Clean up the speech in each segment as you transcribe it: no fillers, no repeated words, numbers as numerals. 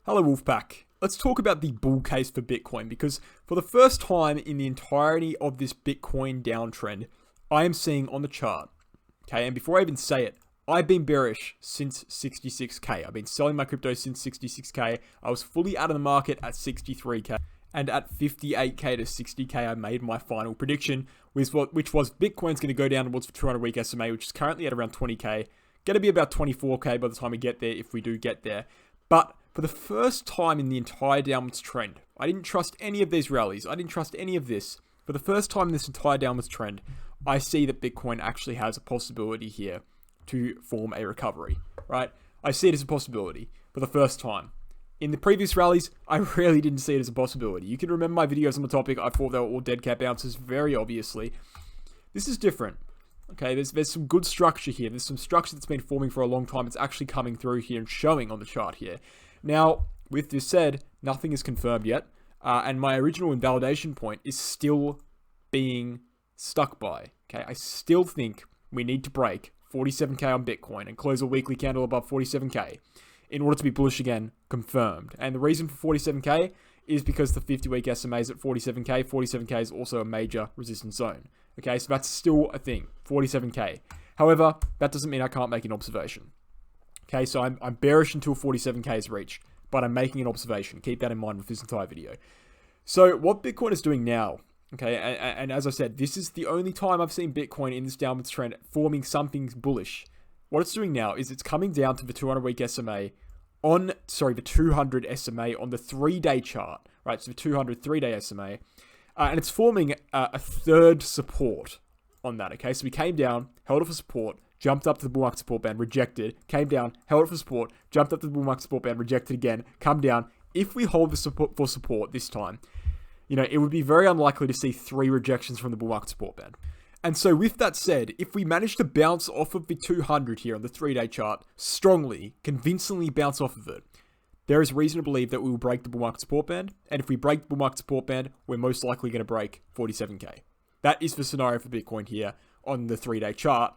Hello Wolfpack. Let's talk about the bull case for Bitcoin, because for the first time in the entirety of this Bitcoin downtrend, I am seeing on the chart, okay, and before I even say it, I've been bearish since 66k. I've been selling my crypto since 66k. I was fully out of the market at 63k. And at 58k to 60k, I made my final prediction, which was Bitcoin's going to go down towards the 200-week SMA, which is currently at around 20k. Going to be about 24k by the time we get there, if we do get there. But for the first time in the entire downwards trend, I didn't trust any of these rallies. I didn't trust any of this. For the first time in this entire downwards trend, I see that Bitcoin actually has a possibility here to form a recovery, right? I see it as a possibility for the first time. In the previous rallies, I really didn't see it as a possibility. You can remember my videos on the topic. I thought they were all dead cat bounces, very obviously. This is different. Okay, there's some good structure here. There's some structure that's been forming for a long time. It's actually coming through here and showing on the chart here. Now, with this said, nothing is confirmed yet. And my original invalidation point is still being stuck by. Okay, I still think we need to break 47k on Bitcoin and close a weekly candle above 47k in order to be bullish again, confirmed. And the reason for 47k is because the 50-week SMA is at 47k. 47k is also a major resistance zone. Okay, so that's still a thing, 47k. However, that doesn't mean I can't make an observation. Okay, so I'm bearish until 47k is reached, but I'm making an observation. Keep that in mind with this entire video. So what Bitcoin is doing now, okay, and as I said, this is the only time I've seen Bitcoin in this downwards trend forming something bullish. What it's doing now is it's coming down to the 200-week SMA the 200 SMA on the 3-day chart, right? So the 200 3-day SMA. And it's forming a third support on that, okay? So we came down, held it for support, jumped up to the bull market support band, rejected, came down, held it for support, jumped up to the bull market support band, rejected again, come down. If we hold the support for support this time, you know, it would be very unlikely to see 3 rejections from the bull market support band. And so with that said, if we manage to bounce off of the 200 here on the 3-day chart, strongly, convincingly bounce off of it, there is reason to believe that we will break the bull market support band. And if we break the bull market support band, we're most likely going to break 47k. That is the scenario for Bitcoin here on the 3-day chart.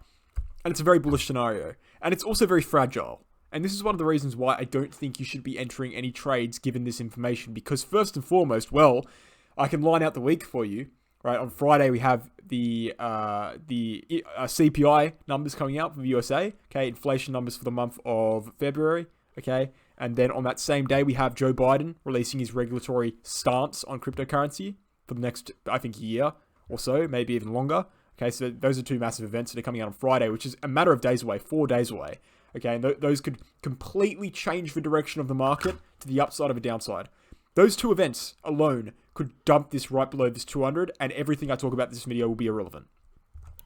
And it's a very bullish scenario. And it's also very fragile. And this is one of the reasons why I don't think you should be entering any trades given this information. Because first and foremost, well, I can line out the week for you. Right, on Friday we have the CPI numbers coming out from the USA. Okay, inflation numbers for the month of February. Okay, and then on that same day we have Joe Biden releasing his regulatory stance on cryptocurrency for the next, I think, year or so, maybe even longer. Okay, so those are 2 massive events that are coming out on Friday, which is a matter of days away, 4 days away. Okay, and those could completely change the direction of the market to the upside or the downside. Those 2 events alone could dump this right below this 200, and everything I talk about in this video will be irrelevant.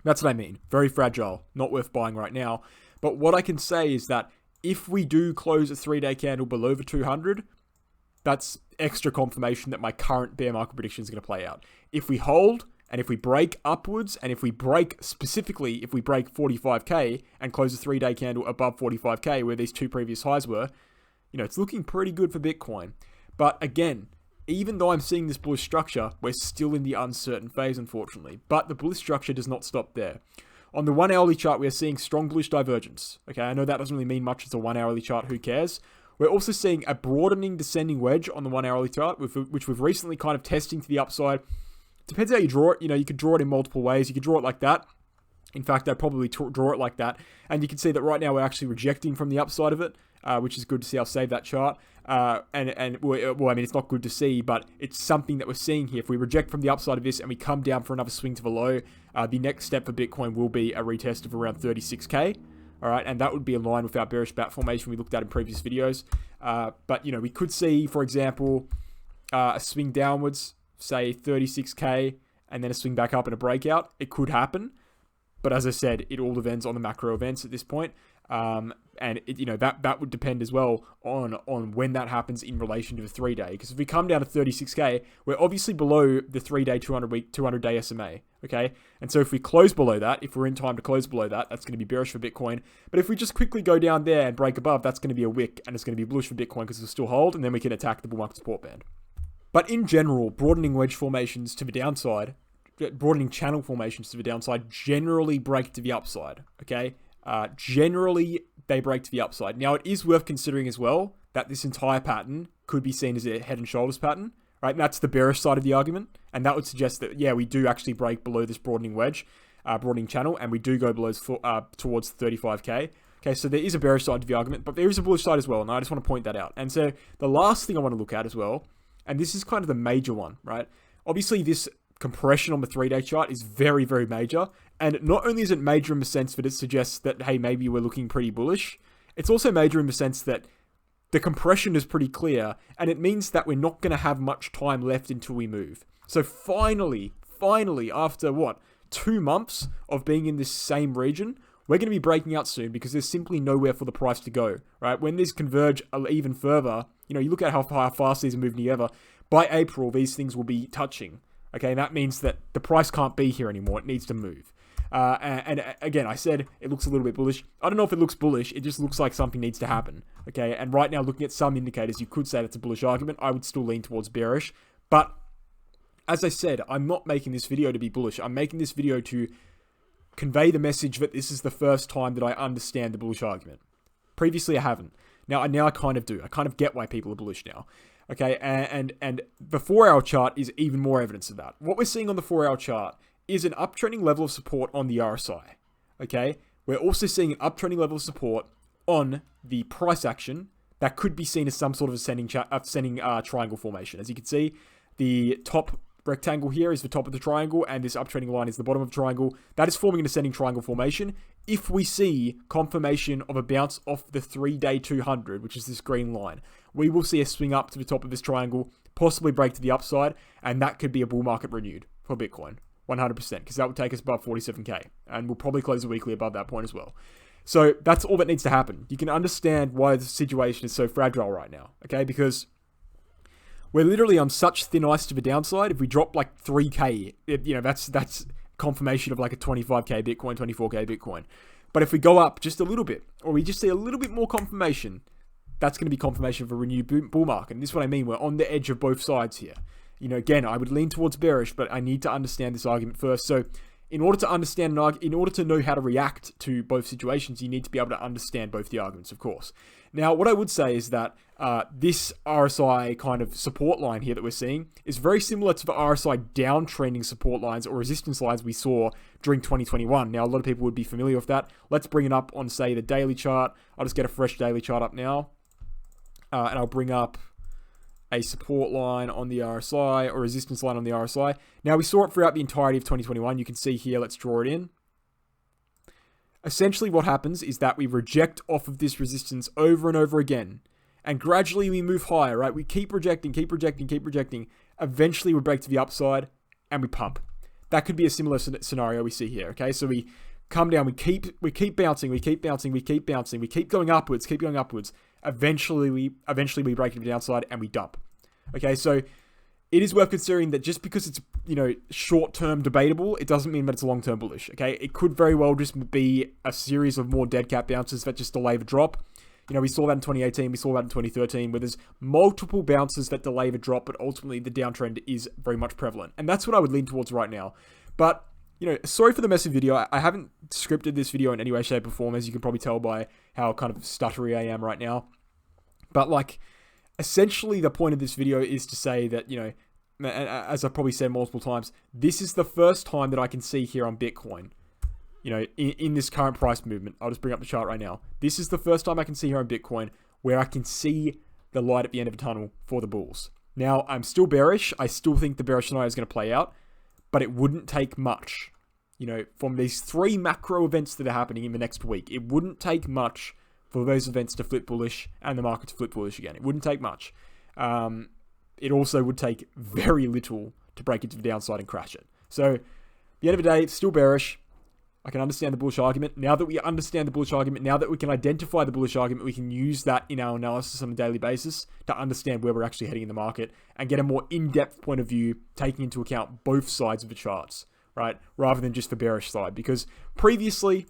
That's what I mean. Very fragile. Not worth buying right now. But what I can say is that if we do close a 3-day candle below the 200, that's extra confirmation that my current bear market prediction is going to play out. If we hold, and if we break upwards, and if we break, specifically, if we break 45k and close a 3-day candle above 45k, where these 2 previous highs were, you know, it's looking pretty good for Bitcoin. But again, even though I'm seeing this bullish structure, we're still in the uncertain phase, unfortunately. But the bullish structure does not stop there. On the 1-hourly chart, we are seeing strong bullish divergence. Okay, I know that doesn't really mean much as a 1-hourly chart, who cares? We're also seeing a broadening descending wedge on the 1-hourly chart, which we've recently kind of testing to the upside. Depends how you draw it. You know, you could draw it in multiple ways. You could draw it like that. In fact, I'd probably draw it like that. And you can see that right now we're actually rejecting from the upside of it, which is good to see. I'll save that chart. Well, I mean, it's not good to see, but it's something that we're seeing here. If we reject from the upside of this and we come down for another swing to the low, the next step for Bitcoin will be a retest of around 36k. All right, and that would be in line with our bearish bat formation we looked at in previous videos. But, you know, we could see, for example, a swing downwards, say 36k, and then a swing back up and a breakout. It could happen. But as I said, it all depends on the macro events at this point. And it, you know, that would depend as well on when that happens in relation to the 3-day. Because if we come down to 36k, we're obviously below the 3-day, 200-day SMA. Okay, and so if we close below that, if we're in time to close below that, that's going to be bearish for Bitcoin. But if we just quickly go down there and break above, that's going to be a wick, and it's going to be bullish for Bitcoin because it'll still hold, and then we can attack the bull market support band. But in general, broadening wedge formations to the downside, broadening channel formations to the downside generally break to the upside. Okay. Generally, they break to the upside. Now, it is worth considering as well that this entire pattern could be seen as a head and shoulders pattern, right? And that's the bearish side of the argument. And that would suggest that, yeah, we do actually break below this broadening wedge, broadening channel, and we do go below towards 35k. Okay, so there is a bearish side to the argument, but there is a bullish side as well, and I just want to point that out. And so the last thing I want to look at as well, and this is kind of the major one, right? Obviously, this compression on the 3-day chart is very, very major. And not only is it major in the sense that it suggests that, hey, maybe we're looking pretty bullish, it's also major in the sense that the compression is pretty clear, and it means that we're not going to have much time left until we move. So finally, after what, 2 months of being in this same region, we're going to be breaking out soon because there's simply nowhere for the price to go, right? When these converge even further, you look at how fast these are moving together, by April, these things will be touching, okay? And that means that the price can't be here anymore. It needs to move. And again, I said it looks a little bit bullish. I don't know if it looks bullish. It just looks like something needs to happen, okay? And right now, looking at some indicators, you could say that's a bullish argument. I would still lean towards bearish. But as I said, I'm not making this video to be bullish. I'm making this video to convey the message that this is the first time that I understand the bullish argument. Previously, I haven't. Now I kind of do. I kind of get why people are bullish now. Okay, and the 4-hour chart is even more evidence of that. What we're seeing on the 4-hour chart is an uptrending level of support on the RSI. Okay, we're also seeing an uptrending level of support on the price action that could be seen as some sort of ascending triangle formation. As you can see, the top rectangle here is the top of the triangle, and this uptrending line is the bottom of the triangle. That is forming an ascending triangle formation. If we see confirmation of a bounce off the 3-day 200, which is this green line, we will see a swing up to the top of this triangle, possibly break to the upside, and that could be a bull market renewed for Bitcoin, 100%, because that would take us above 47k, and we'll probably close the weekly above that point as well. So that's all that needs to happen. You can understand why the situation is so fragile right now, okay? Because we're literally on such thin ice to the downside. If we drop like 3k, that's confirmation of like a 25k Bitcoin, 24k Bitcoin. But if we go up just a little bit, or we just see a little bit more confirmation, that's going to be confirmation of a renewed bull market. And this is what I mean. We're on the edge of both sides here. Again, I would lean towards bearish, but I need to understand this argument first. So in order to understand in order to know how to react to both situations, you need to be able to understand both the arguments, of course. Now, what I would say is that this RSI kind of support line here that we're seeing is very similar to the RSI downtrending support lines or resistance lines we saw during 2021. Now, a lot of people would be familiar with that. Let's bring it up on, say, the daily chart. I'll just get a fresh daily chart up now. And I'll bring up a support line on the RSI or resistance line on the RSI. Now, we saw it throughout the entirety of 2021. You can see here, let's draw it in. Essentially, what happens is that we reject off of this resistance over and over again. And gradually we move higher, right? We keep rejecting. Eventually we break to the upside and we pump. That could be a similar scenario we see here, okay? So we come down, we keep bouncing, we keep going upwards. Eventually we break to the downside and we dump. Okay, so it is worth considering that just because it's, short-term debatable, it doesn't mean that it's long-term bullish, okay? It could very well just be a series of more dead cat bounces that just delay the drop. We saw that in 2018, we saw that in 2013, where there's multiple bounces that delay the drop, but ultimately the downtrend is very much prevalent. And that's what I would lean towards right now. But, sorry for the messy video. I haven't scripted this video in any way, shape, or form, as you can probably tell by how kind of stuttery I am right now. But, essentially the point of this video is to say that, as I've probably said multiple times, this is the first time that I can see here on Bitcoin, in this current price movement. I'll just bring up the chart right now. This is the first time I can see here on Bitcoin where I can see the light at the end of the tunnel for the bulls. Now, I'm still bearish. I still think the bearish scenario is going to play out, but it wouldn't take much, from these 3 macro events that are happening in the next week. It wouldn't take much for those events to flip bullish and the market to flip bullish again. It wouldn't take much. It also would take very little to break into the downside and crash it. So, at the end of the day, it's still bearish. I can understand the bullish argument. Now that we understand the bullish argument, now that we can identify the bullish argument, we can use that in our analysis on a daily basis to understand where we're actually heading in the market and get a more in-depth point of view, taking into account both sides of the charts, right? Rather than just the bearish side. Because previously,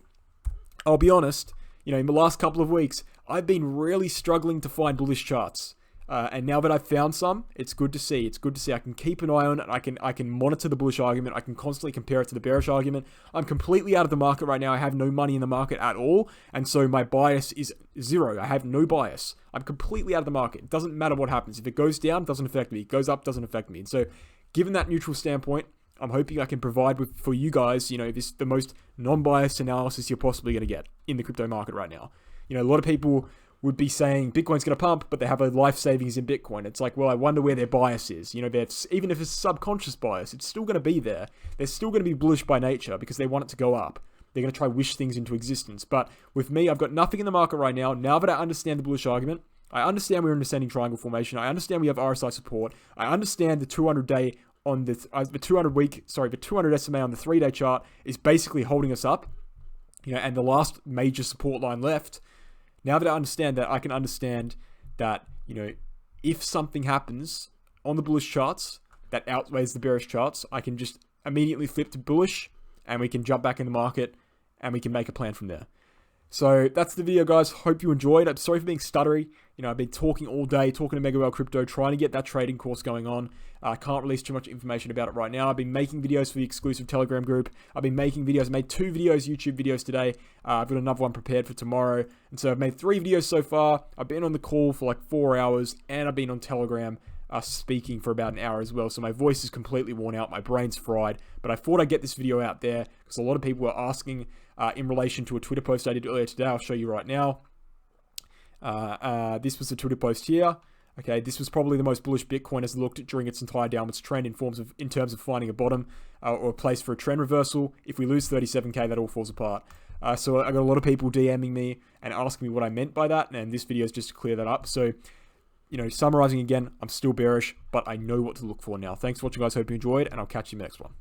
I'll be honest, in the last couple of weeks, I've been really struggling to find bullish charts. And now that I've found some, it's good to see. It's good to see. I can keep an eye on it. I can monitor the bullish argument. I can constantly compare it to the bearish argument. I'm completely out of the market right now. I have no money in the market at all. And so my bias is zero. I have no bias. I'm completely out of the market. It doesn't matter what happens. If it goes down, it doesn't affect me. It goes up, doesn't affect me. And so given that neutral standpoint, I'm hoping I can provide for you guys, the most non-biased analysis you're possibly going to get in the crypto market right now. A lot of people would be saying Bitcoin's going to pump, but they have a life savings in Bitcoin. It's like, well, I wonder where their bias is. Even if it's subconscious bias, it's still going to be there. They're still going to be bullish by nature because they want it to go up. They're going to try wish things into existence. But with me, I've got nothing in the market right now. Now that I understand the bullish argument, I understand we're in descending triangle formation. I understand we have RSI support. I understand the 200-day on the 200 SMA on the 3-day chart is basically holding us up. And the last major support line left. Now that I understand that, I can understand that, if something happens on the bullish charts that outweighs the bearish charts, I can just immediately flip to bullish and we can jump back in the market and we can make a plan from there. So that's the video, guys. Hope you enjoyed. I'm sorry for being stuttery. I've been talking all day, talking to Mega Whale Crypto, trying to get that trading course going on. I can't release too much information about it right now. I've been making videos for the exclusive Telegram group. I've been making videos. I made 2 videos, YouTube videos today. I've got another one prepared for tomorrow. And so I've made 3 videos so far. I've been on the call for like 4 hours, and I've been on Telegram speaking for about an hour as well. So my voice is completely worn out. My brain's fried. But I thought I'd get this video out there because a lot of people were asking in relation to a Twitter post I did earlier today. I'll show you right now. This was the Twitter post here. Okay, this was probably the most bullish Bitcoin has looked during its entire downwards trend in terms of finding a bottom or a place for a trend reversal. If we lose 37k, that all falls apart. So I got a lot of people DMing me and asking me what I meant by that, and this video is just to clear that up. So, summarizing again, I'm still bearish, but I know what to look for now. Thanks for watching, guys. Hope you enjoyed, and I'll catch you in the next one.